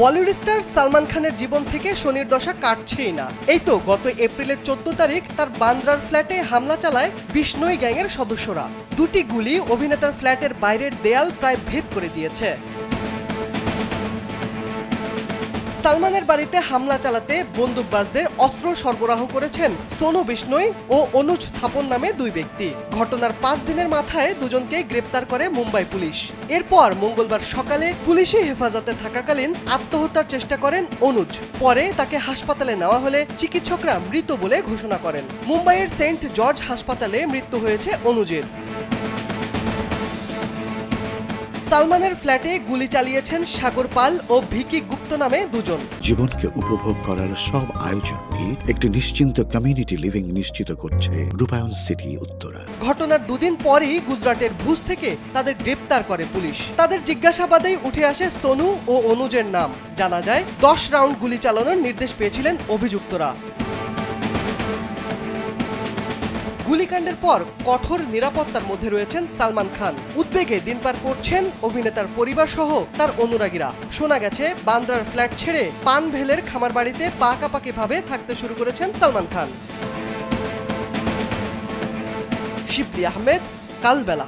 Bollywood star Salman খানের জীবন থেকে শনির দশা কাটছেই না। এই তো গত এপ্রিলের 14 তারিখ তার বান্দ্রার ফ্ল্যাটে হামলা চালায় বিষ্ণই গ্যাংয়ের সদস্যরা। দুটি গুলি অভিনেতার ফ্ল্যাটের বাইরের দেয়াল প্রায় ভেদ করে দিয়েছে। সালমানের বাড়িতে হামলা চালাতে বন্দুকবাজদের অস্ত্র সরবরাহ করেছেন সোনু বিষ্ণই ও অনুজ থাপন নামে দুই ব্যক্তি। ঘটনার 5 দিনের মাথায় দুজনকে গ্রেপ্তার করে মুম্বাই পুলিশ। এরপর মঙ্গলবার সকালে পুলিশি হেফাজতে থাকাকালীন আত্মহত্যার চেষ্টা করেন অনুজ। পরে তাকে হাসপাতালে নেওয়া হলে চিকিৎসকরা মৃত বলে ঘোষণা করেন। মুম্বাইয়ের সেন্ট জর্জ হাসপাতালে মৃত্যু হয়েছে অনুজের। সালমানের ফ্ল্যাটে গুলি চালিয়েছেন সাগর পাল ও ভিকি গুপ্ত নামে দুজন। জীবনকে উপভোগ করার সব আয়োজন নিয়ে একটি নিশ্চিন্ত কমিউনিটি লিভিং নিশ্চিত করছে রূপায়ণ সিটি উত্তরা। ঘটনার দুদিন পরই গুজরাটের ভুজ থেকে তাদের গ্রেপ্তার করে পুলিশ। তাদের জিজ্ঞাসাবাদেই উঠে আসে সোনু ও অনুজের নাম। জানা যায় 10 রাউন্ড গুলি চালানোর নির্দেশ পেয়েছিলেন অভিযুক্তরা। গুলিকাণ্ডের পর কঠোর নিরাপত্তার মধ্যে রয়েছেন সালমান খান। উদ্বেগে দিন পার করছেন অভিনেতার পরিবার সহ তার অনুরাগীরা। শোনা গেছে বান্দ্রার ফ্ল্যাট ছেড়ে পানভেলের খামারবাড়িতে পাকাপাকিভাবে থাকতে শুরু করেছেন সালমান খান। শিবলি আহমেদ, কালবেলা।